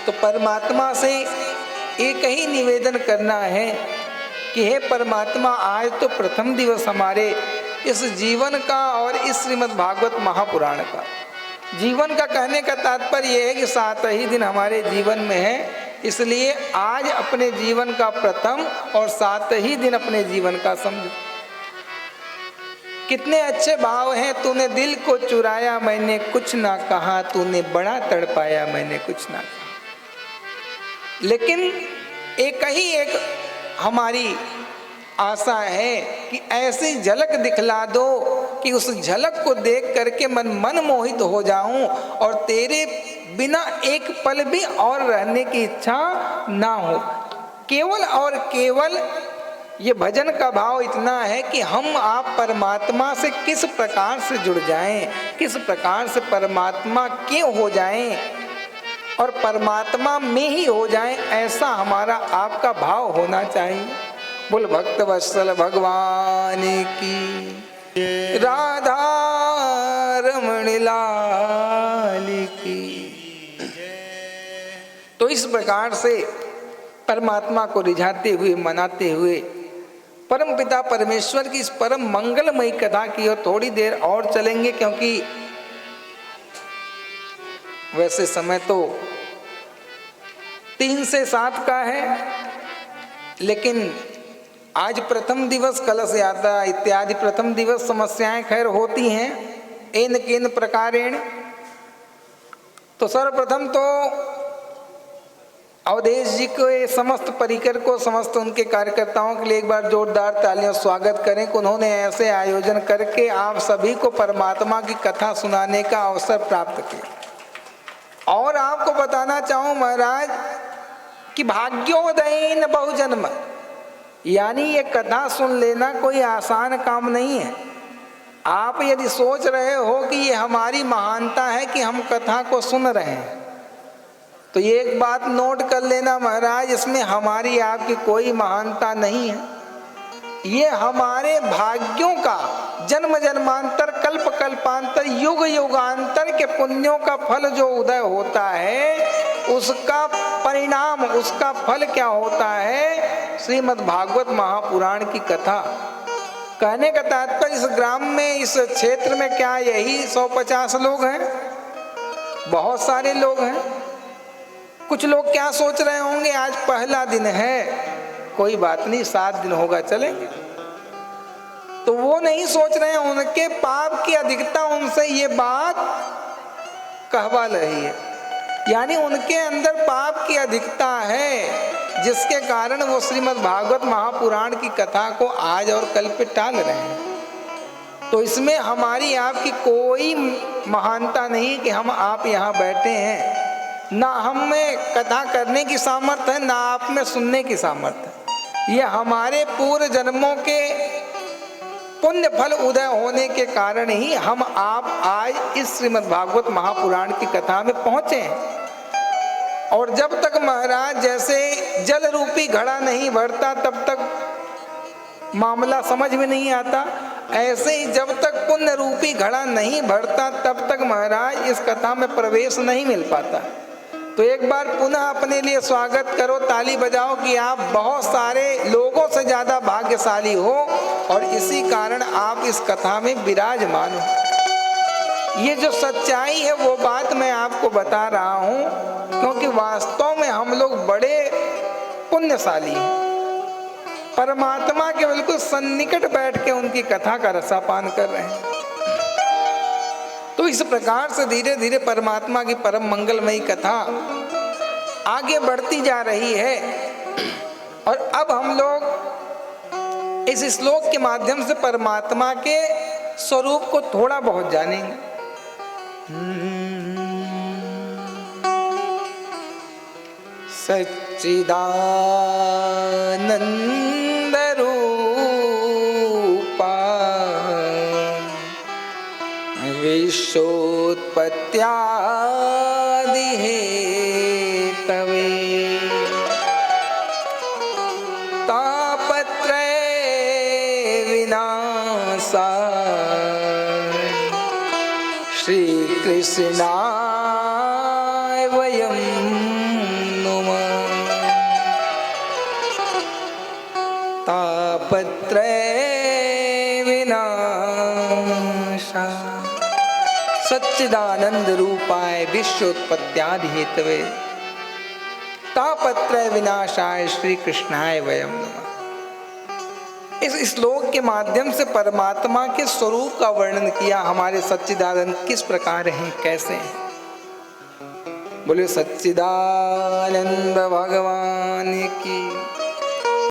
तो परमात्मा से एक ही निवेदन करना है कि हे परमात्मा, आज तो प्रथम दिवस हमारे इस जीवन का और इस श्रीमद् भागवत महापुराण का। जीवन का कहने का तात्पर्य यह है कि 7 ही दिन हमारे जीवन में है, इसलिए आज अपने जीवन का प्रथम और 7 ही दिन अपने जीवन का समझो। कितने अच्छे भाव हैं। तूने दिल को चुराया मैंने कुछ ना कहा, तूने बड़ा तड़पाया मैंने कुछ ना कहा। लेकिन एक हमारी आशा है कि ऐसी झलक दिखला दो कि उस झलक को देख करके मन मोहित हो जाऊं और तेरे बिना एक पल भी और रहने की इच्छा ना हो। केवल और केवल ये भजन का भाव इतना है कि हम आप परमात्मा से किस प्रकार से जुड़ जाएं, किस प्रकार से परमात्मा के हो जाएं और परमात्मा में ही हो जाएं, ऐसा हमारा आपका भाव होना चाहिए। बोल भक्त वत्सल भगवान की, राधा रमण लाल की। तो इस प्रकार से परमात्मा को रिझाते हुए, मनाते हुए परम पिता परमेश्वर की इस परम मंगलमयी कथा की और थोड़ी देर और चलेंगे, क्योंकि वैसे समय तो 3 से 7 का है, लेकिन आज प्रथम दिवस कलश यात्रा इत्यादि प्रथम दिवस समस्याएं खैर होती हैं एन केन प्रकारेण। तो सर्वप्रथम तो अवधेश जी के समस्त परिकर को, समस्त उनके कार्यकर्ताओं के लिए एक बार जोरदार तालियों स्वागत करें कि उन्होंने ऐसे आयोजन करके आप सभी को परमात्मा की कथा सुनाने का अवसर प्राप्त किया। और आपको बताना चाहूँ महाराज कि भाग्योदयेन बहुजन्म, यानी ये कथा सुन लेना कोई आसान काम नहीं है। आप यदि सोच रहे हो कि ये हमारी महानता है कि हम कथा को सुन रहे हैं, तो ये एक बात नोट कर लेना महाराज, इसमें हमारी आपकी कोई महानता नहीं है। ये हमारे भाग्यों का जन्म जन्मांतर, कल्प कल्पांतर, युग युगांतर के पुण्यों का फल जो उदय होता है, उसका परिणाम, उसका फल क्या होता है? श्रीमद् भागवत महापुराण की कथा। कहने का तात्पर्य इस ग्राम में, इस क्षेत्र में क्या यही 150 लोग हैं? बहुत सारे लोग हैं। कुछ लोग क्या सोच रहे होंगे, आज पहला दिन है, कोई बात नहीं, 7 दिन होगा, चलेंगे। तो वो नहीं सोच रहे हैं, उनके पाप की अधिकता उनसे ये बात कहवा रही है, यानी उनके अंदर पाप की अधिकता है, जिसके कारण वो श्रीमद् भागवत महापुराण की कथा को आज और कल पे टाल रहे हैं। तो इसमें हमारी आपकी कोई महानता नहीं कि हम आप यहाँ बैठे हैं, ना हम में कथा करने की सामर्थ्य है, ना आप में सुनने की सामर्थ्य है। ये हमारे पूर्व जन्मों के पुण्य फल उदय होने के कारण ही हम आप आज इस श्रीमद् भागवत महापुराण की कथा में पहुंचे हैं। और जब तक महाराज जैसे जल रूपी घड़ा नहीं भरता तब तक मामला समझ में नहीं आता, ऐसे ही जब तक पुण्य रूपी घड़ा नहीं भरता तब तक महाराज इस कथा में प्रवेश नहीं मिल पाता। तो एक बार पुनः अपने लिए स्वागत करो, ताली बजाओ कि आप बहुत सारे लोगों से ज्यादा भाग्यशाली हो और इसी कारण आप इस कथा में विराजमान हो। ये जो सच्चाई है वो बात मैं आपको बता रहा हूँ, क्योंकि वास्तव में हम लोग बड़े पुण्यशाली हैं। परमात्मा के बिल्कुल सन्निकट बैठ के उनकी कथा का रसापान कर रहे हैं। तो इस प्रकार से धीरे धीरे परमात्मा की परम मंगलमयी कथा आगे बढ़ती जा रही है। और अब हम लोग इस श्लोक के माध्यम से परमात्मा के स्वरूप को थोड़ा बहुत जानेंगे। सच्चिदानंद विश्वोत्पत्त्यादि हेतवे तापत्रय विनाशाय श्री कृष्णाय वयं विनाशाय सच्चिदानंद रूपाय विश्वोत्पत्त्यादि हेतवे तापत्रय विनाशाय श्री कृष्णाय वयम नमः। इस श्लोक के माध्यम से परमात्मा के स्वरूप का वर्णन किया। हमारे सच्चिदानंद किस प्रकार हैं, कैसे हैं। बोले सच्चिदानंद भगवान की।